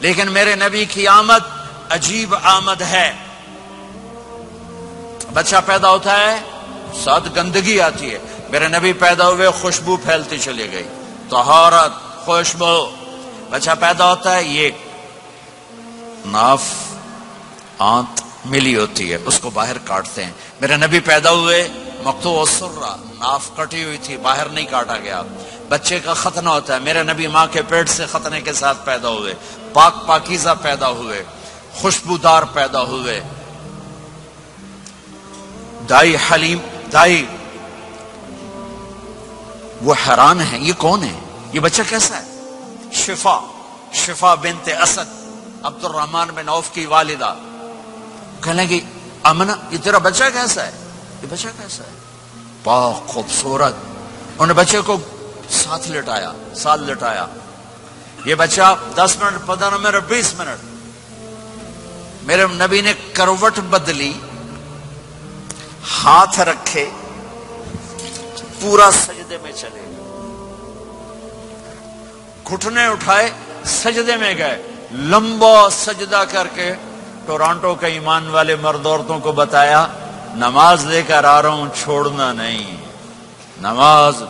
لیکن میرے نبی کی آمد عجیب آمد ہے. بچہ پیدا ہوتا ہے ساتھ گندگی آتی ہے. میرے نبی پیدا ہوئے خوشبو پھیلتی چلی گئی, طہارت, خوشبو. بچہ پیدا ہوتا ہے, یہ ناف آنت ملی ہوتی ہے, اس کو باہر کاٹتے ہیں. میرے نبی پیدا ہوئے مقطوع السرہ, ناف کٹی ہوئی تھی, باہر نہیں کاٹا گیا. بچے کا ختنہ ہوتا ہے. میرے نبی ماں کے پیٹ سے ختنے کے ساتھ پیدا ہوئے, پاک پاکیزہ پیدا ہوئے, خوشبودار پیدا ہوئے. دائی حلیم, دائی وہ حیران ہیں, یہ کون ہے, یہ بچہ کیسا ہے؟ شفا بنت اسد, عبد الرحمن بن عوف کی والدہ, کہنے لگی امنہ یہ تیرا بچہ کیسا ہے؟ یہ بچہ کیسا ہے؟ پاک, خوبصورت. انہوں نے بچے کو ساتھ لٹایا. یہ بچہ 10 منٹ, 15 منٹ, 20 منٹ. میرے نبی نے کروٹ بدلی, ہاتھ رکھے, پورا سجدے میں چلے گئے, گھٹنے اٹھائے, سجدے میں گئے. لمبا سجدہ کر کے ٹورانٹو کے ایمان والے مرد عورتوں کو بتایا, نماز لے کر آ رہا ہوں, چھوڑنا نہیں. نماز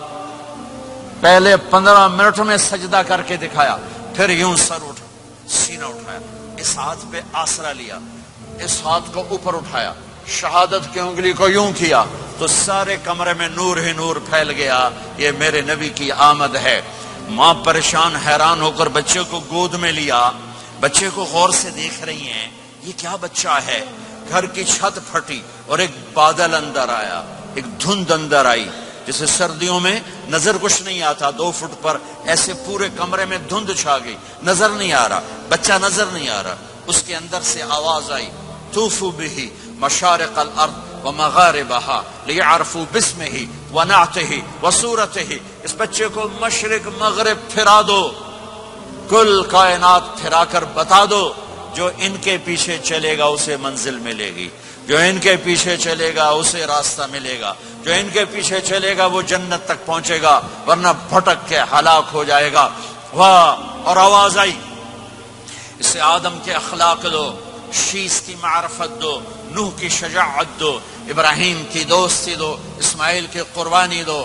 پہلے 15 منٹ میں سجدہ کر کے دکھایا, پھر یوں سر اٹھا, سینہ اٹھایا, اس ہاتھ پہ آسرا لیا, اس ہاتھ کو اوپر اٹھایا, شہادت کی انگلی کو یوں کیا, تو سارے کمرے میں نور ہی نور پھیل گیا. یہ میرے نبی کی آمد ہے. ماں پریشان حیران ہو کر بچے کو گود میں لیا, بچے کو غور سے دیکھ رہی ہیں, یہ کیا بچہ ہے. گھر کی چھت پھٹی اور ایک بادل اندر آیا, ایک دھند اندر آئی, جسے سردیوں میں نظر کچھ نہیں آتا, 2 فٹ پر ایسے پورے کمرے میں دھند چھا گئی, نظر نہیں آ رہا, بچہ نظر نہیں آ رہا. اس کے اندر سے آواز آئی, طوفوا به مشارق الارض ومغاربها لیعرفوا باسمہ ونعتہ وصورتہ. اس بچے کو مشرق مغرب پھرا دو, کل کائنات پھرا کر بتا دو. جو ان کے پیچھے چلے گا اسے منزل ملے گی, جو ان کے پیچھے چلے گا اسے راستہ ملے گا, جو ان کے پیچھے چلے گا وہ جنت تک پہنچے گا, ورنہ بھٹک کے ہلاک ہو جائے گا. واہ. اور آواز آئی, اسے آدم کے اخلاق دو, شیس کی معرفت دو, نوح کی شجاعت دو, ابراہیم کی دوستی دو, اسماعیل کی قربانی دو,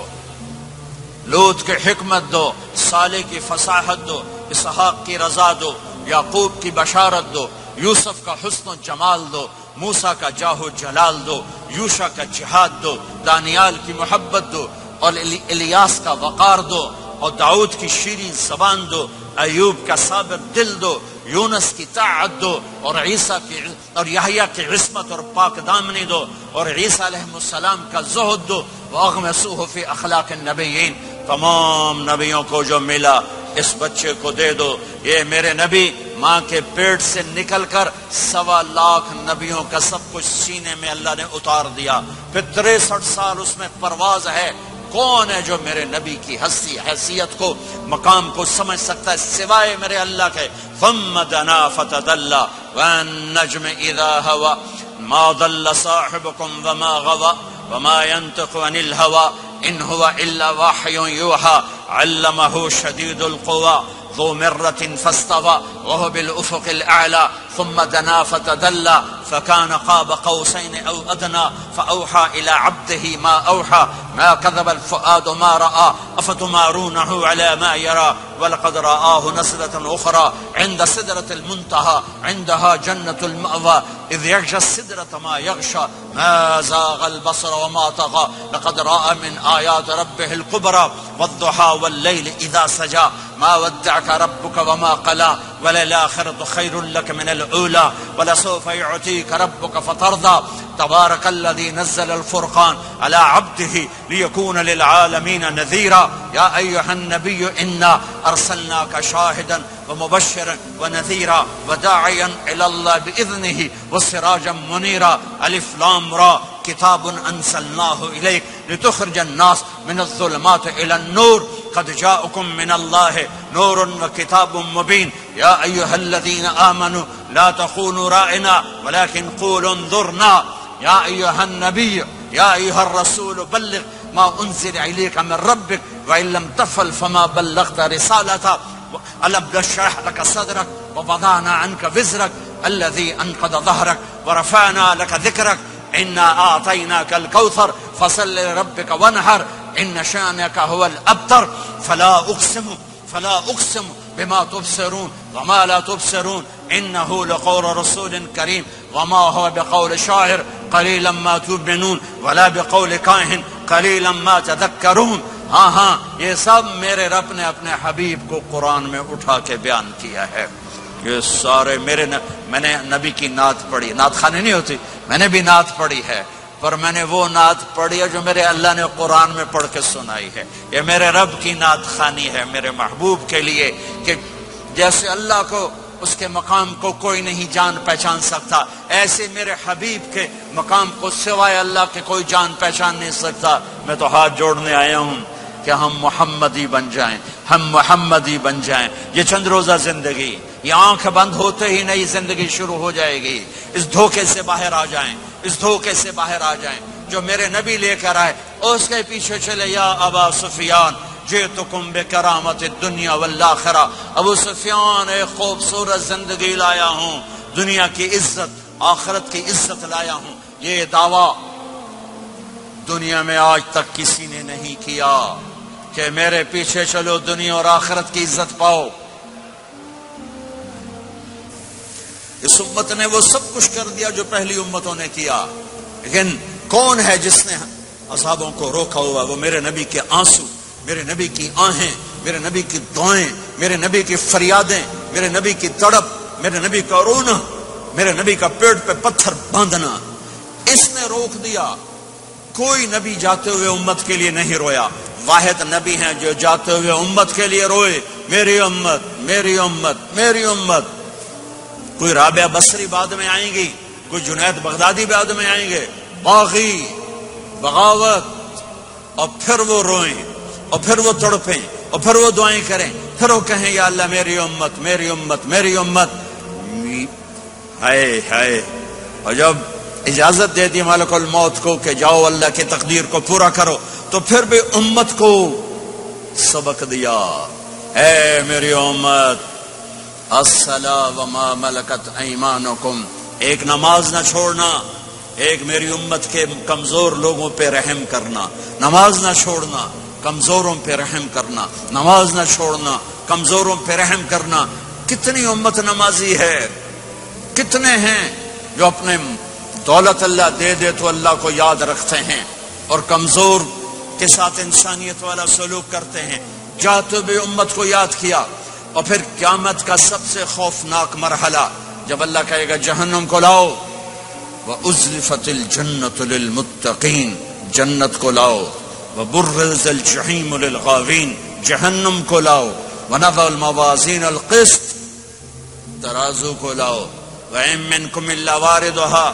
لوط کی حکمت دو, صالح کی فصاحت دو, اسحاق کی رضا دو, یعقوب کی بشارت دو, یوسف کا حسن و جمال دو, موسیٰ کا جاہ و جلال دو, یوشع کا جہاد دو, دانیال کی محبت دو, اور الیاس کا وقار دو, اور داؤد کی شیریں زبان دو, ایوب کا صابر دل دو, یونس کی طاعت دو, اور عیسیٰ کی اور یحییٰ کی عصمت اور پاک دامنی دو, اور عیسیٰ علیہ السلام کا زہد دو. وَأَغْمِسُوهُ فِي أَخْلَاقِ النَّبِيِّينَ. تمام نبیوں کو جو ملا اس بچے کو دے دو. یہ میرے نبی ماں کے پیٹ سے نکل کر 1.25 لاکھ نبیوں کا سب کچھ سینے میں اللہ نے اتار دیا. پھر 63 سال اس میں پرواز ہے. کون ہے جو میرے نبی کی ہستی, حیثیت کو, مقام کو سمجھ سکتا ہے سوائے میرے اللہ کے. ثم دنا فتدلى والنجم اذا هوى ما ضل صاحبكم وما غوى وما ينطق عن الهوى ان هو الا وحي يوحى علمه شديد القوى ذو مرة فاستوى وهو بالافق الاعلى ثم دنا فتدلى فكان قاب قوسين او ادنى فاوحى الى عبده ما اوحى ما كذب الفؤاد ما راى افتمارونه على ما يرى ولقد رآه نزلة اخرى عند سدرة المنتهى عندها جنة المأوى اذ يغشى السدرة ما يغشى ما زاغ البصر وما طغى لقد رأى من آيات ربه الكبرى والضحى والليل اذا سجى ما ودعك ربك وما قلى وللآخرة خير لك من الأولى ولسوف يعطيك ربك فترضى تبارك الذي نزل الفرقان على عبده ليكون للعالمين نذيرا يا أيها النبي إنا أرسلناك شاهدا ومبشرا ونذيرا وداعيا إلى الله بإذنه وسراجا منيرا ألف لام را كتاب أنزلناه إليك لتخرج الناس من الظلمات إلى النور قد جاءكم من الله نور وكتاب مبين يا أيها الذين آمنوا لا تخونوا رائنا ولكن قولوا انظرنا يا أيها النبي يا أيها الرسول بلغ ما أنزل إليك من ربك وإن لم تفعل فما بلغت رسالته ألم نشرح لك صدرك ووضعنا عنك وزرك الذي أنقض ظهرك ورفعنا لك ذكرك إنا أعطيناك الكوثر فصل لربك وانحر إن شانك هو الأبتر فلا أقسم بما تبصرون وما لا تبصرون إنه لقول رسول كريم وما هو بقول شاعر قليلا ما تؤمنون ولا بقول کاہن قلیلا ما تذکرون. ہاں یہ سب میرے رب نے اپنے حبیب کو قرآن میں اٹھا کے بیان کیا ہے. یہ سارے میں نے نبی کی نعت پڑھی. نعت خانی نہیں ہوتی, میں نے بھی نعت پڑھی ہے, پر میں نے وہ نعت پڑھی ہے جو میرے اللہ نے قرآن میں پڑھ کے سنائی ہے. یہ میرے رب کی نعت خانی ہے میرے محبوب کے لیے, کہ جیسے اللہ کو اس کے مقام کو کوئی نہیں جان پہچان سکتا, ایسے میرے حبیب کے مقام کو سوائے اللہ کے کوئی جان پہچان نہیں سکتا. میں تو ہاتھ جوڑنے آیا ہوں کہ ہم محمدی بن جائیں, ہم محمدی بن جائیں. یہ چند روزہ زندگی, یہ آنکھ بند ہوتے ہی نئی زندگی شروع ہو جائے گی. اس دھوکے سے باہر آ جائیں, اس دھوکے سے باہر آ جائیں جو میرے نبی لے کر آئے, اور اس کے پیچھے چلے. یا ابا سفیان جئتکم بکرامت الدنیا والآخرہ, ابو سفیان ایک خوبصورت زندگی لایا ہوں, دنیا کی عزت آخرت کی عزت لایا ہوں. یہ دعویٰ دنیا میں آج تک کسی نے نہیں کیا کہ میرے پیچھے چلو دنیا اور آخرت کی عزت پاؤ. اس امت نے وہ سب کچھ کر دیا جو پہلی امتوں نے کیا, لیکن کون ہے جس نے عذابوں کو روکا ہوا؟ وہ میرے نبی کے آنسو, میرے نبی کی آہیں, میرے نبی کی دعائیں, میرے نبی کی فریادیں, میرے نبی کی تڑپ, میرے نبی کا رونا, میرے نبی کا پیٹ پہ پتھر باندھنا. اس نے روک دیا. کوئی نبی جاتے ہوئے امت کے لیے نہیں رویا. واحد نبی ہیں جو جاتے ہوئے امت کے لیے روئے, میری امت میری امت میری امت. کوئی رابعہ بصری بعد میں آئیں گی, کوئی جنید بغدادی بعد میں آئیں گے, باغی بغاوت, اور پھر وہ روئیں, اور پھر وہ تڑپیں, اور پھر وہ دعائیں کریں, پھر وہ کہیں یا اللہ میری امت میری امت میری امت. ہائے ہائے. اور جب اجازت دے دی ملک الموت کو کہ جاؤ اللہ کی تقدیر کو پورا کرو, تو پھر بھی امت کو سبق دیا, اے میری امت الصلاۃ وما ملکت ایمانکم, ایک نماز نہ چھوڑنا, ایک میری امت کے کمزور لوگوں پہ رحم کرنا, نماز نہ چھوڑنا, کمزوروں پہ رحم کرنا, نماز نہ چھوڑنا, کمزوروں پہ رحم کرنا. کتنی امت نمازی ہے, کتنے ہیں جو اپنے دولت اللہ دے دے تو اللہ کو یاد رکھتے ہیں اور کمزور کے ساتھ انسانیت والا سلوک کرتے ہیں. جاتے بھی امت کو یاد کیا. اور پھر قیامت کا سب سے خوفناک مرحلہ جب اللہ کہے گا جہنم کو لاؤ, وَأُزْلِفَتِ الْجَنَّةُ لِلْمُتَّقِينَ, جنت کو لاؤ, وَبُرِّزَ الْجَحِيمُ لِلْغَاوِينَ, جہنم کو لاؤ, وَنَضَعُ الْمَوَازِينَ الْقِسْطَ, ترازو کو لاؤ, وَإِن مِّنكُمْ إِلَّا وَارِدُهَا,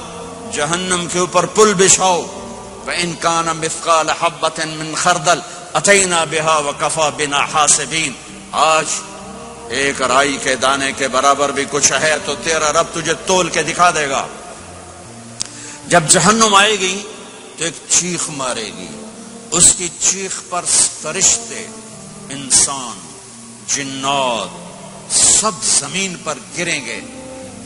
جہنم کے اوپر پل بچھاؤ, وَإِن كَانَ مِثْقَالَ حَبَّةٍ مِّن خَرْدَلٍ أَتَيْنَا بِهَا وَكَفَى بِنَا حَاسِبِينَ. آج ایک رائی کے دانے کے برابر بھی کچھ ہے تو تیرا رب تجھے تول کے دکھا دے گا. جب جہنم آئے گی تو ایک چیخ مارے گی, اس کی چیخ پر فرشتے, انسان, جنات سب زمین پر گریں گے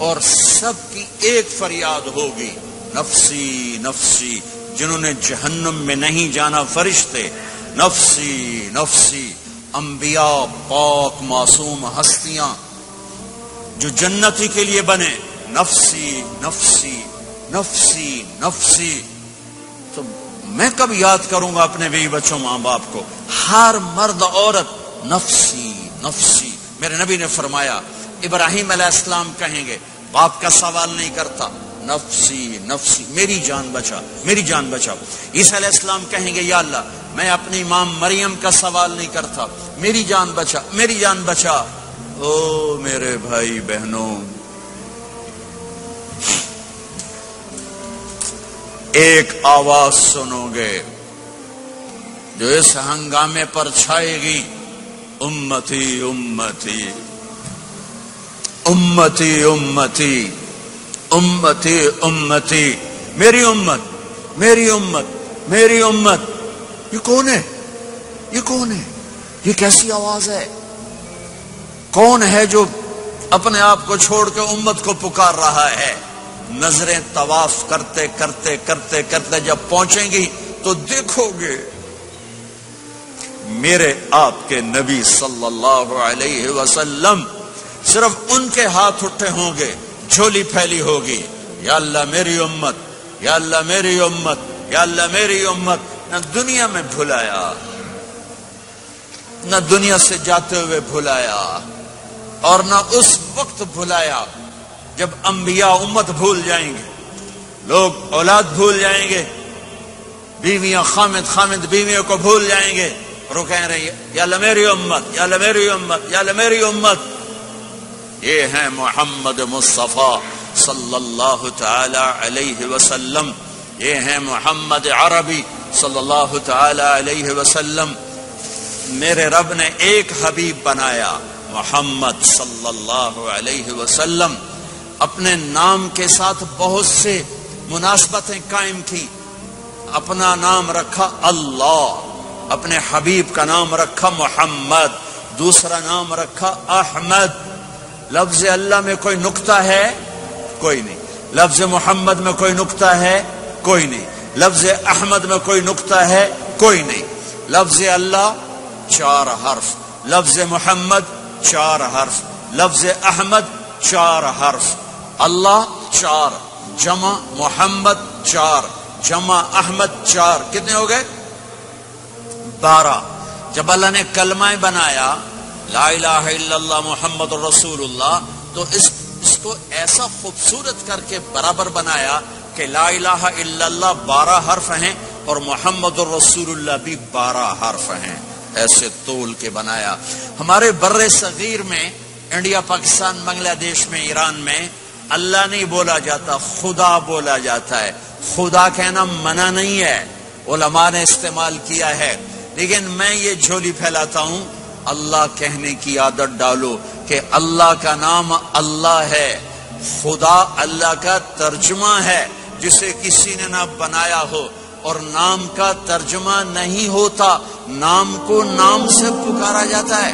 اور سب کی ایک فریاد ہوگی, نفسی نفسی. جنہوں نے جہنم میں نہیں جانا فرشتے, نفسی نفسی. انبیاء پاک معصوم ہستیاں جو جنتی کے لیے بنے, نفسی نفسی نفسی نفسی. تو میں کب یاد کروں گا اپنے بیوی بچوں ماں باپ کو؟ ہر مرد عورت نفسی نفسی. میرے نبی نے فرمایا ابراہیم علیہ السلام کہیں گے, باپ کا سوال نہیں کرتا, نفسی نفسی, میری جان بچا میری جان بچا. عیسیٰ علیہ السلام کہیں گے یا اللہ میں اپنی ماں مریم کا سوال نہیں کرتا, میری جان بچا میری جان بچا. او میرے بھائی بہنوں, ایک آواز سنو گے جو اس ہنگامے پر چھائے گی, امتی امتی امتی امتی امتی امتی, میری امت میری امت میری امت. یہ کون ہے, یہ کون ہے, یہ کیسی آواز ہے؟ کون ہے جو اپنے آپ کو چھوڑ کے امت کو پکار رہا ہے؟ نظریں طواف کرتے کرتے کرتے کرتے جب پہنچیں گی تو دیکھو گے میرے آپ کے نبی صلی اللہ علیہ وسلم، صرف ان کے ہاتھ اٹھے ہوں گے، جھولی پھیلی ہوگی، یا اللہ میری امت، یا اللہ میری امت، یا اللہ میری امت۔ نہ دنیا میں بھلایا، نہ دنیا سے جاتے ہوئے بھلایا، اور نہ اس وقت بھلایا جب انبیاء امت بھول جائیں گے، لوگ اولاد بھول جائیں گے، بیویاں خامد بیویوں کو بھول جائیں گے، اور وہ کہہ رہے ہیں یا اللہ میری امت، یا اللہ میری امت، یا اللہ میری امت۔ یہ ہیں محمد مصطفیٰ صلی اللہ تعالی علیہ وسلم، یہ ہیں محمد عربی صلی اللہ تعالی علیہ وسلم۔ میرے رب نے ایک حبیب بنایا، محمد صلی اللہ علیہ وسلم۔ اپنے نام کے ساتھ بہت سے مناسبتیں قائم کی، اپنا نام رکھا اللہ، اپنے حبیب کا نام رکھا محمد، دوسرا نام رکھا احمد۔ لفظ اللہ میں کوئی نکتہ ہے؟ کوئی نہیں۔ لفظ محمد میں کوئی نکتہ ہے؟ کوئی نہیں۔ لفظ احمد میں کوئی نکتہ ہے؟ کوئی نہیں۔ لفظ اللہ 4 حرف، لفظ محمد 4 حرف، لفظ احمد 4 حرف۔ اللہ 4 جمع محمد 4 جمع احمد 4، کتنے ہو گئے؟ 12۔ جب اللہ نے کلمہ بنایا لا الہ الا اللہ محمد رسول اللہ، تو اس کو ایسا خوبصورت کر کے برابر بنایا کہ لا الہ الا اللہ 12 حرف ہیں اور محمد رسول اللہ بھی 12 حرف ہیں، ایسے تول کے بنایا۔ ہمارے بر صغیر میں، انڈیا، پاکستان، بنگلہ دیش میں، ایران میں اللہ نہیں بولا جاتا، خدا بولا جاتا ہے۔ خدا کہنا منع نہیں ہے، علماء نے استعمال کیا ہے، لیکن میں یہ جھولی پھیلاتا ہوں، اللہ کہنے کی عادت ڈالو کہ اللہ کا نام اللہ ہے، خدا اللہ کا ترجمہ ہے جسے کسی نے نہ بنایا ہو، اور نام کا ترجمہ نہیں ہوتا، نام کو نام سے پکارا جاتا ہے۔